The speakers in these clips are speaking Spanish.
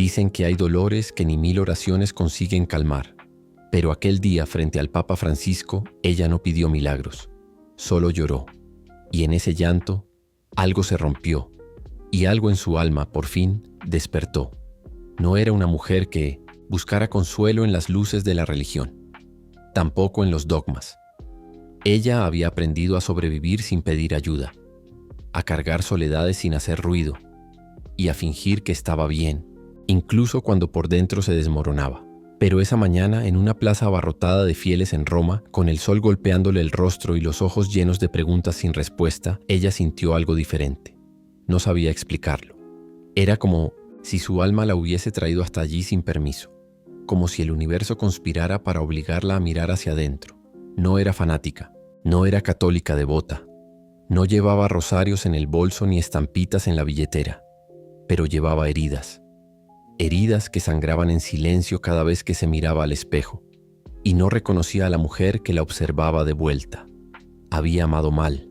Dicen que hay dolores que ni 1000 oraciones consiguen calmar, pero aquel día frente al Papa Francisco ella no pidió milagros, solo lloró, y en ese llanto algo se rompió, y algo en su alma por fin despertó. No era una mujer que buscara consuelo en las luces de la religión, tampoco en los dogmas. Ella había aprendido a sobrevivir sin pedir ayuda, a cargar soledades sin hacer ruido, y a fingir que estaba bien, incluso cuando por dentro se desmoronaba. Pero esa mañana, en una plaza abarrotada de fieles en Roma, con el sol golpeándole el rostro y los ojos llenos de preguntas sin respuesta, ella sintió algo diferente. No sabía explicarlo. Era como si su alma la hubiese traído hasta allí sin permiso, como si el universo conspirara para obligarla a mirar hacia adentro. No era fanática, no era católica devota, no llevaba rosarios en el bolso ni estampitas en la billetera, pero llevaba heridas. Heridas que sangraban en silencio cada vez que se miraba al espejo, y no reconocía a la mujer que la observaba de vuelta. Había amado mal,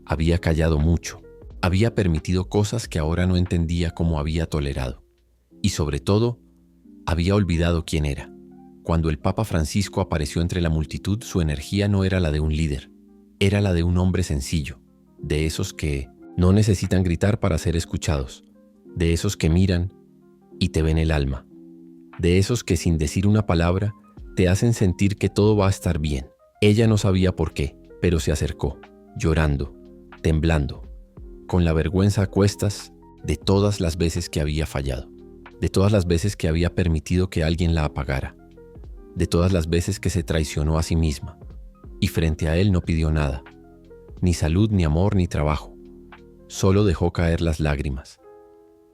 había callado mucho, había permitido cosas que ahora no entendía cómo había tolerado, y sobre todo, había olvidado quién era. Cuando el Papa Francisco apareció entre la multitud, su energía no era la de un líder, era la de un hombre sencillo, de esos que no necesitan gritar para ser escuchados, de esos que miran y te ven el alma, de esos que sin decir una palabra te hacen sentir que todo va a estar bien. Ella no sabía por qué, pero se acercó, llorando, temblando, con la vergüenza a cuestas de todas las veces que había fallado, de todas las veces que había permitido que alguien la apagara, de todas las veces que se traicionó a sí misma, y frente a él no pidió nada, ni salud, ni amor, ni trabajo, solo dejó caer las lágrimas,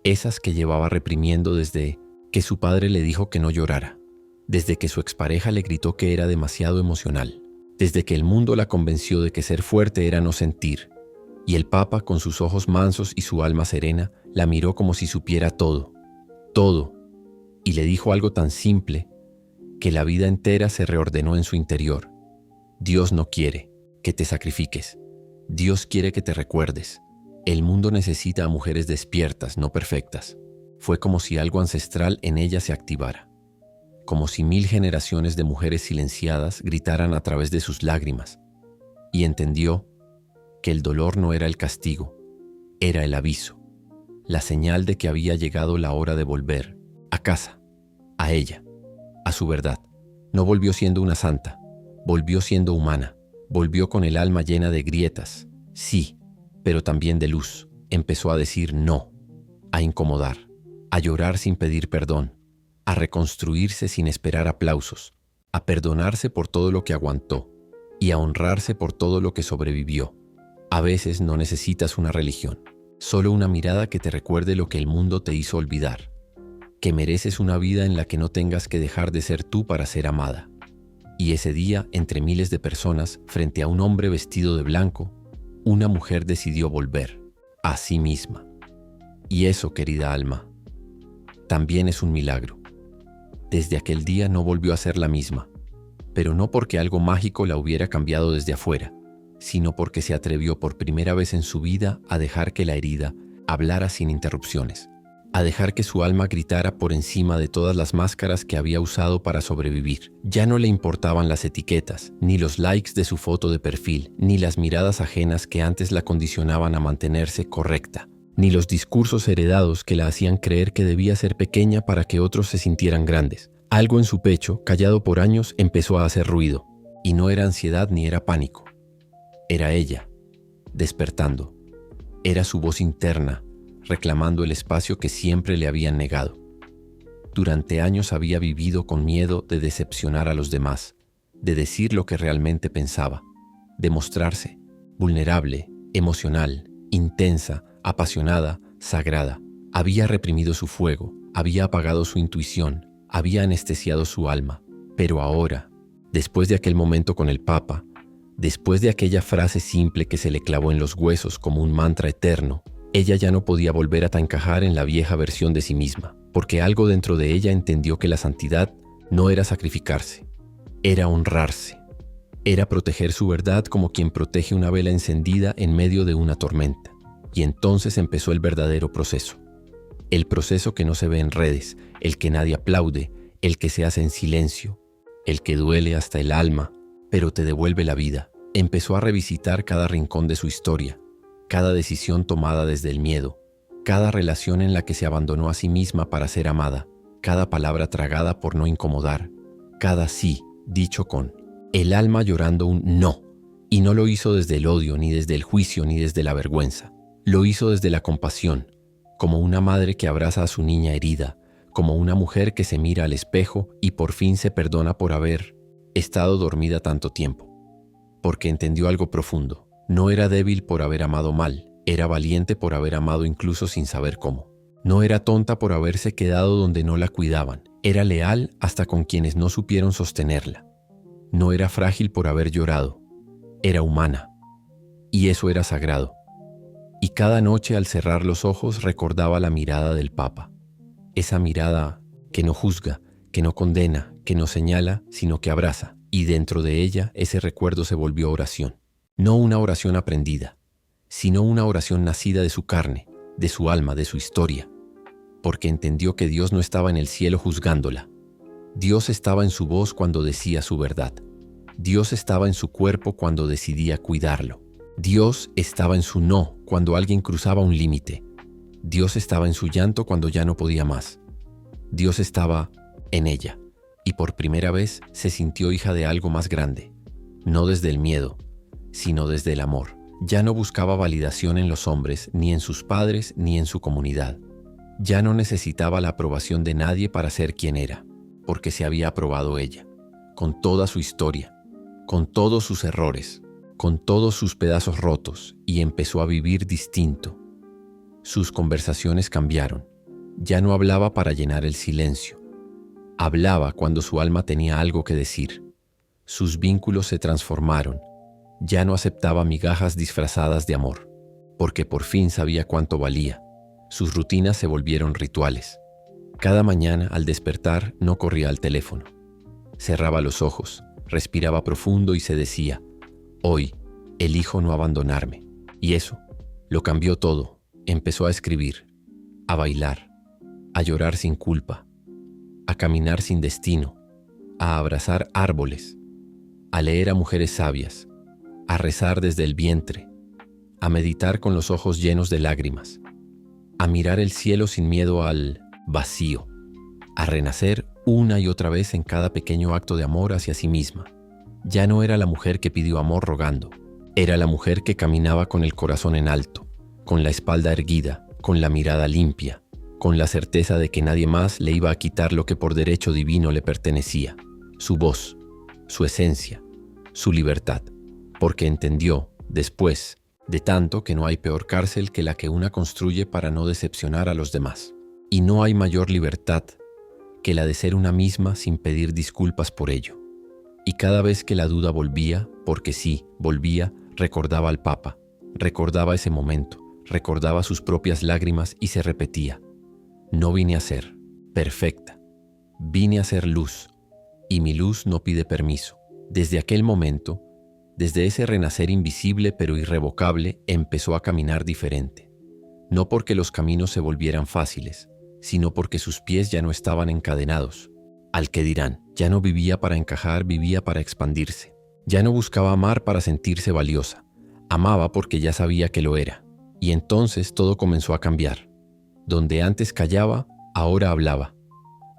esas que llevaba reprimiendo desde que su padre le dijo que no llorara, desde que su expareja le gritó que era demasiado emocional, desde que el mundo la convenció de que ser fuerte era no sentir, y el Papa, con sus ojos mansos y su alma serena, la miró como si supiera todo, y le dijo algo tan simple que la vida entera se reordenó en su interior. Dios no quiere que te sacrifiques, Dios quiere que te recuerdes. El mundo necesita a mujeres despiertas, no perfectas. Fue como si algo ancestral en ella se activara, como si 1000 generaciones de mujeres silenciadas gritaran a través de sus lágrimas, y entendió que el dolor no era el castigo, era el aviso, la señal de que había llegado la hora de volver a casa, a ella, a su verdad. No volvió siendo una santa, volvió siendo humana, volvió con el alma llena de grietas, sí, pero también de luz. Empezó a decir no, a incomodar, a llorar sin pedir perdón, a reconstruirse sin esperar aplausos, a perdonarse por todo lo que aguantó y a honrarse por todo lo que sobrevivió. A veces no necesitas una religión, solo una mirada que te recuerde lo que el mundo te hizo olvidar, que mereces una vida en la que no tengas que dejar de ser tú para ser amada. Y ese día, entre miles de personas, frente a un hombre vestido de blanco, una mujer decidió volver a sí misma. Y eso, querida alma, también es un milagro. Desde aquel día no volvió a ser la misma, pero no porque algo mágico la hubiera cambiado desde afuera, sino porque se atrevió por primera vez en su vida a dejar que la herida hablara sin interrupciones, a dejar que su alma gritara por encima de todas las máscaras que había usado para sobrevivir. Ya no le importaban las etiquetas, ni los likes de su foto de perfil, ni las miradas ajenas que antes la condicionaban a mantenerse correcta, ni los discursos heredados que la hacían creer que debía ser pequeña para que otros se sintieran grandes. Algo en su pecho, callado por años, empezó a hacer ruido, y no era ansiedad ni era pánico. Era ella, despertando. Era su voz interna, reclamando el espacio que siempre le habían negado. Durante años había vivido con miedo de decepcionar a los demás, de decir lo que realmente pensaba, de mostrarse vulnerable, emocional, intensa, apasionada, sagrada. Había reprimido su fuego, había apagado su intuición, había anestesiado su alma. Pero ahora, después de aquel momento con el Papa, después de aquella frase simple que se le clavó en los huesos como un mantra eterno, ella ya no podía volver a encajar en la vieja versión de sí misma, porque algo dentro de ella entendió que la santidad no era sacrificarse, era honrarse, era proteger su verdad como quien protege una vela encendida en medio de una tormenta. Y entonces empezó el verdadero proceso. El proceso que no se ve en redes, el que nadie aplaude, el que se hace en silencio, el que duele hasta el alma, pero te devuelve la vida. Empezó a revisitar cada rincón de su historia, cada decisión tomada desde el miedo, cada relación en la que se abandonó a sí misma para ser amada, cada palabra tragada por no incomodar, cada sí dicho con el alma llorando un no. Y no lo hizo desde el odio, ni desde el juicio, ni desde la vergüenza. Lo hizo desde la compasión, como una madre que abraza a su niña herida, como una mujer que se mira al espejo y por fin se perdona por haber estado dormida tanto tiempo. Porque entendió algo profundo. No era débil por haber amado mal, era valiente por haber amado incluso sin saber cómo. No era tonta por haberse quedado donde no la cuidaban, era leal hasta con quienes no supieron sostenerla. No era frágil por haber llorado, era humana. Y eso era sagrado. Y cada noche al cerrar los ojos recordaba la mirada del Papa. Esa mirada que no juzga, que no condena, que no señala, sino que abraza. Y dentro de ella ese recuerdo se volvió oración. No una oración aprendida, sino una oración nacida de su carne, de su alma, de su historia. Porque entendió que Dios no estaba en el cielo juzgándola. Dios estaba en su voz cuando decía su verdad. Dios estaba en su cuerpo cuando decidía cuidarlo. Dios estaba en su no cuando alguien cruzaba un límite. Dios estaba en su llanto cuando ya no podía más. Dios estaba en ella. Y por primera vez se sintió hija de algo más grande. No desde el miedo, sino desde el amor. Ya no buscaba validación en los hombres, ni en sus padres, ni en su comunidad. Ya no necesitaba la aprobación de nadie para ser quien era, porque se había aprobado ella, con toda su historia, con todos sus errores, con todos sus pedazos rotos, y empezó a vivir distinto. Sus conversaciones cambiaron. Ya no hablaba para llenar el silencio. Hablaba cuando su alma tenía algo que decir. Sus vínculos se transformaron. Ya no aceptaba migajas disfrazadas de amor, porque por fin sabía cuánto valía. Sus rutinas se volvieron rituales. Cada mañana, al despertar, no corría al teléfono. Cerraba los ojos, respiraba profundo y se decía: hoy, elijo no abandonarme. Y eso lo cambió todo. Empezó a escribir, a bailar, a llorar sin culpa, a caminar sin destino, a abrazar árboles, a leer a mujeres sabias, a rezar desde el vientre, a meditar con los ojos llenos de lágrimas, a mirar el cielo sin miedo al vacío, a renacer una y otra vez en cada pequeño acto de amor hacia sí misma. Ya no era la mujer que pidió amor rogando, era la mujer que caminaba con el corazón en alto, con la espalda erguida, con la mirada limpia, con la certeza de que nadie más le iba a quitar lo que por derecho divino le pertenecía, su voz, su esencia, su libertad, porque entendió, después de tanto, que no hay peor cárcel que la que una construye para no decepcionar a los demás. Y no hay mayor libertad que la de ser una misma sin pedir disculpas por ello. Y cada vez que la duda volvía, porque sí, volvía, recordaba al Papa, recordaba ese momento, recordaba sus propias lágrimas y se repetía: no vine a ser perfecta, vine a ser luz, y mi luz no pide permiso. Desde aquel momento, desde ese renacer invisible pero irrevocable, empezó a caminar diferente. No porque los caminos se volvieran fáciles, sino porque sus pies ya no estaban encadenados. Al que dirán, ya no vivía para encajar, vivía para expandirse. Ya no buscaba amar para sentirse valiosa, amaba porque ya sabía que lo era. Y entonces todo comenzó a cambiar. Donde antes callaba, ahora hablaba.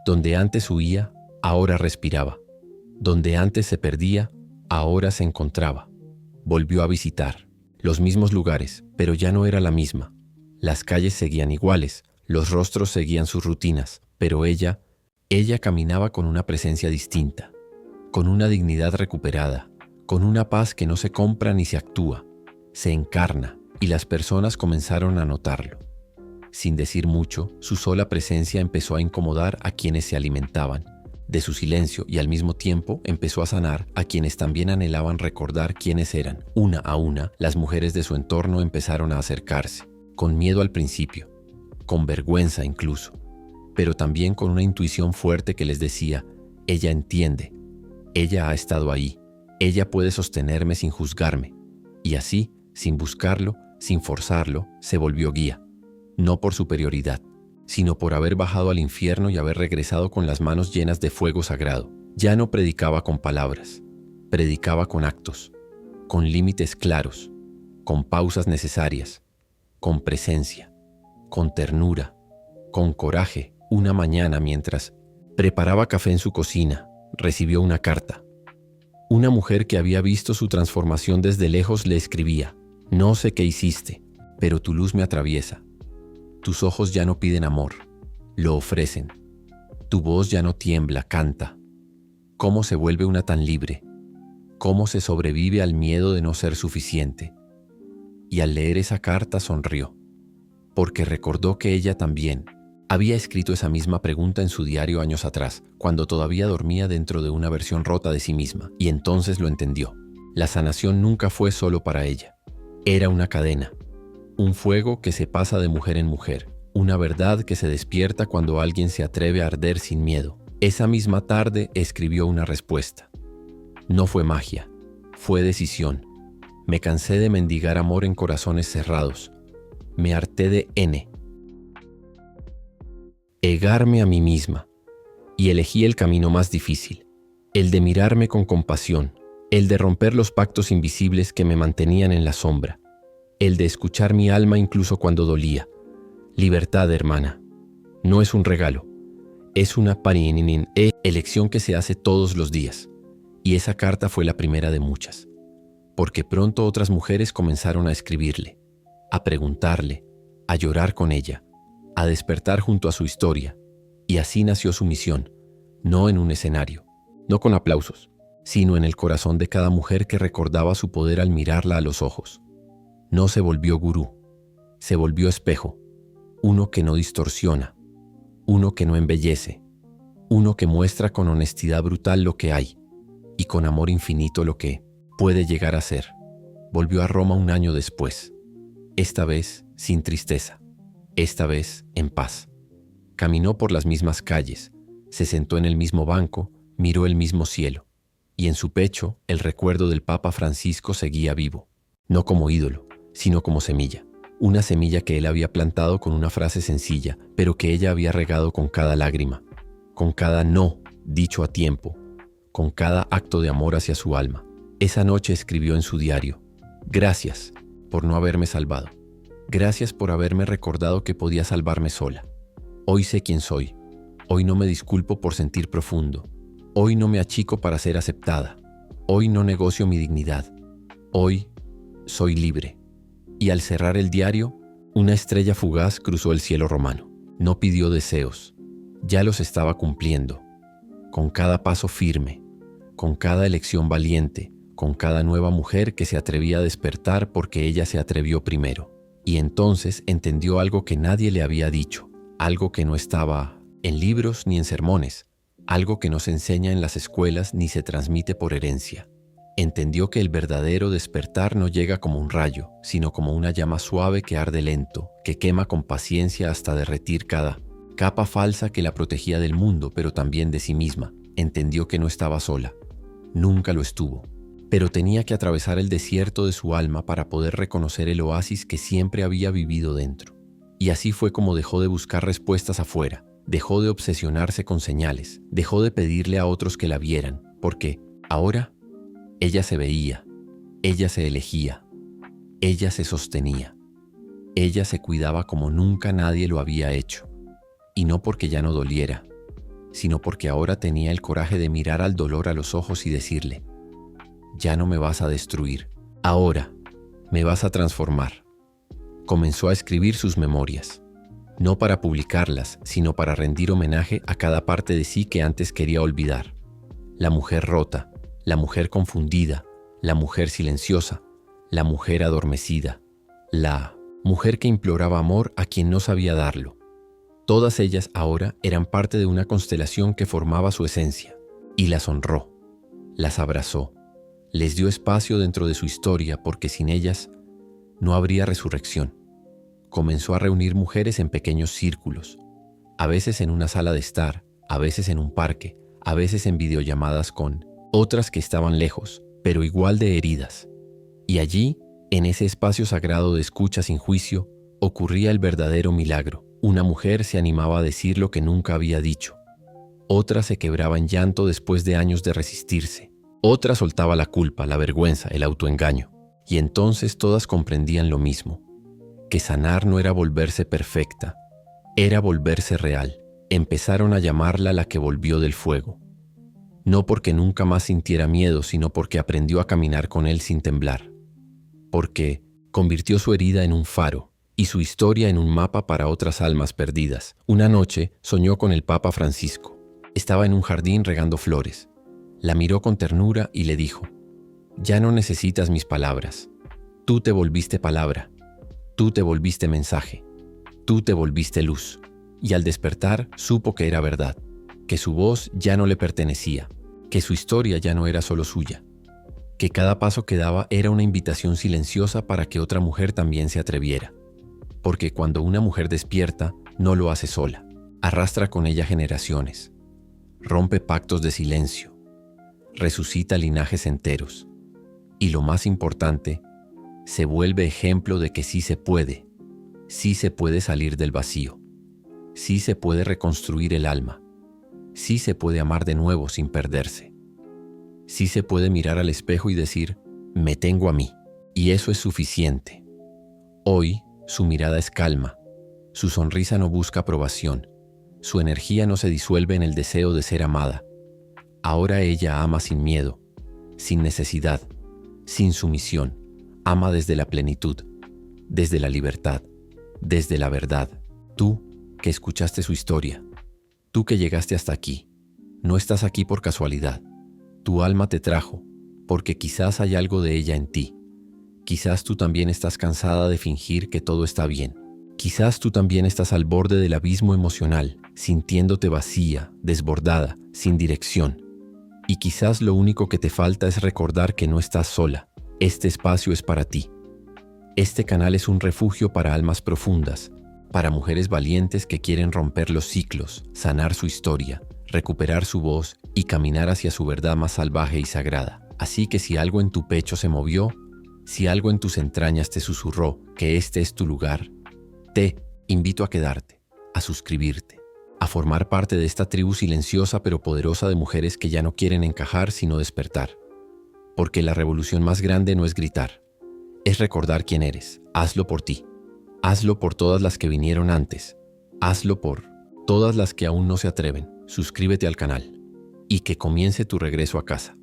Donde antes huía, ahora respiraba. Donde antes se perdía, ahora se encontraba. Volvió a visitar los mismos lugares, pero ya no era la misma. Las calles seguían iguales, los rostros seguían sus rutinas, pero ella caminaba con una presencia distinta, con una dignidad recuperada, con una paz que no se compra ni se actúa, se encarna, y las personas comenzaron a notarlo. Sin decir mucho, su sola presencia empezó a incomodar a quienes se alimentaban de su silencio y al mismo tiempo empezó a sanar a quienes también anhelaban recordar quiénes eran. Una a una, las mujeres de su entorno empezaron a acercarse, con miedo al principio, con vergüenza incluso, pero también con una intuición fuerte que les decía: ella entiende, ella ha estado ahí, ella puede sostenerme sin juzgarme. Y así, sin buscarlo, sin forzarlo, se volvió guía, no por superioridad, sino por haber bajado al infierno y haber regresado con las manos llenas de fuego sagrado. Ya no predicaba con palabras, predicaba con actos, con límites claros, con pausas necesarias, con presencia, con ternura, con coraje. Una mañana, mientras preparaba café en su cocina, recibió una carta. Una mujer que había visto su transformación desde lejos le escribía: «No sé qué hiciste, pero tu luz me atraviesa. Tus ojos ya no piden amor, lo ofrecen. Tu voz ya no tiembla, canta. ¿Cómo se vuelve una tan libre? ¿Cómo se sobrevive al miedo de no ser suficiente?». Y al leer esa carta sonrió, porque recordó que ella también había escrito esa misma pregunta en su diario años atrás, cuando todavía dormía dentro de una versión rota de sí misma, y entonces lo entendió. La sanación nunca fue solo para ella. Era una cadena, un fuego que se pasa de mujer en mujer, una verdad que se despierta cuando alguien se atreve a arder sin miedo. Esa misma tarde escribió una respuesta. No fue magia, fue decisión. Me cansé de mendigar amor en corazones cerrados. Me harté de negarme a mí misma, y elegí el camino más difícil, el de mirarme con compasión, el de romper los pactos invisibles que me mantenían en la sombra, el de escuchar mi alma incluso cuando dolía. Libertad, hermana, no es un regalo, es una elección que se hace todos los días, y esa carta fue la primera de muchas, porque pronto otras mujeres comenzaron a escribirle, a preguntarle, a llorar con ella, a despertar junto a su historia, y así nació su misión, no en un escenario, no con aplausos, sino en el corazón de cada mujer que recordaba su poder al mirarla a los ojos. No se volvió gurú, se volvió espejo, uno que no distorsiona, uno que no embellece, uno que muestra con honestidad brutal lo que hay, y con amor infinito lo que puede llegar a ser. Volvió a Roma un año después, esta vez sin tristeza, esta vez en paz. Caminó por las mismas calles, se sentó en el mismo banco, miró el mismo cielo, y en su pecho el recuerdo del Papa Francisco seguía vivo, no como ídolo, sino como semilla. Una semilla que él había plantado con una frase sencilla, pero que ella había regado con cada lágrima, con cada no dicho a tiempo, con cada acto de amor hacia su alma. Esa noche escribió en su diario: «Gracias por no haberme salvado. Gracias por haberme recordado que podía salvarme sola. Hoy sé quién soy. Hoy no me disculpo por sentir profundo. Hoy no me achico para ser aceptada. Hoy no negocio mi dignidad. Hoy soy libre». Y al cerrar el diario, una estrella fugaz cruzó el cielo romano. No pidió deseos, ya los estaba cumpliendo. Con cada paso firme, con cada elección valiente, con cada nueva mujer que se atrevía a despertar porque ella se atrevió primero. Y entonces entendió algo que nadie le había dicho, algo que no estaba en libros ni en sermones, algo que no se enseña en las escuelas ni se transmite por herencia. Entendió que el verdadero despertar no llega como un rayo, sino como una llama suave que arde lento, que quema con paciencia hasta derretir cada capa falsa que la protegía del mundo, pero también de sí misma. Entendió que no estaba sola, nunca lo estuvo, pero tenía que atravesar el desierto de su alma para poder reconocer el oasis que siempre había vivido dentro. Y así fue como dejó de buscar respuestas afuera, dejó de obsesionarse con señales, dejó de pedirle a otros que la vieran, porque ahora ella se veía, ella se elegía, ella se sostenía, ella se cuidaba como nunca nadie lo había hecho. Y no porque ya no doliera, sino porque ahora tenía el coraje de mirar al dolor a los ojos y decirle: «Ya no me vas a destruir, ahora me vas a transformar». Comenzó a escribir sus memorias, no para publicarlas, sino para rendir homenaje a cada parte de sí que antes quería olvidar. La mujer rota, la mujer confundida, la mujer silenciosa, la mujer adormecida, la mujer que imploraba amor a quien no sabía darlo. Todas ellas ahora eran parte de una constelación que formaba su esencia, y las honró, las abrazó, les dio espacio dentro de su historia porque sin ellas no habría resurrección. Comenzó a reunir mujeres en pequeños círculos, a veces en una sala de estar, a veces en un parque, a veces en videollamadas con otras que estaban lejos, pero igual de heridas. Y allí, en ese espacio sagrado de escucha sin juicio, ocurría el verdadero milagro. Una mujer se animaba a decir lo que nunca había dicho. Otra se quebraba en llanto después de años de resistirse. Otra soltaba la culpa, la vergüenza, el autoengaño. Y entonces todas comprendían lo mismo, que sanar no era volverse perfecta, era volverse real. Empezaron a llamarla la que volvió del fuego. No porque nunca más sintiera miedo, sino porque aprendió a caminar con él sin temblar. Porque convirtió su herida en un faro y su historia en un mapa para otras almas perdidas. Una noche soñó con el Papa Francisco. Estaba en un jardín regando flores. La miró con ternura y le dijo: «Ya no necesitas mis palabras. Tú te volviste palabra. Tú te volviste mensaje. Tú te volviste luz». Y al despertar supo que era verdad, que su voz ya no le pertenecía, que su historia ya no era solo suya, que cada paso que daba era una invitación silenciosa para que otra mujer también se atreviera. Porque cuando una mujer despierta, no lo hace sola, arrastra con ella generaciones, rompe pactos de silencio, resucita linajes enteros. Y lo más importante, se vuelve ejemplo de que sí se puede salir del vacío, sí se puede reconstruir el alma, sí se puede amar de nuevo sin perderse, sí se puede mirar al espejo y decir: «Me tengo a mí», y eso es suficiente. Hoy su mirada es calma, su sonrisa no busca aprobación, su energía no se disuelve en el deseo de ser amada. Ahora ella ama sin miedo, sin necesidad, sin sumisión, ama desde la plenitud, desde la libertad, desde la verdad. Tú que escuchaste su historia, tú que llegaste hasta aquí, no estás aquí por casualidad. Tu alma te trajo, porque quizás hay algo de ella en ti. Quizás tú también estás cansada de fingir que todo está bien. Quizás tú también estás al borde del abismo emocional, sintiéndote vacía, desbordada, sin dirección. Y quizás lo único que te falta es recordar que no estás sola. Este espacio es para ti. Este canal es un refugio para almas profundas, para mujeres valientes que quieren romper los ciclos, sanar su historia, recuperar su voz y caminar hacia su verdad más salvaje y sagrada. Así que si algo en tu pecho se movió, si algo en tus entrañas te susurró que este es tu lugar, te invito a quedarte, a suscribirte, a formar parte de esta tribu silenciosa pero poderosa de mujeres que ya no quieren encajar sino despertar. Porque la revolución más grande no es gritar, es recordar quién eres. Hazlo por ti. Hazlo por todas las que vinieron antes. Hazlo por todas las que aún no se atreven. Suscríbete al canal y que comience tu regreso a casa.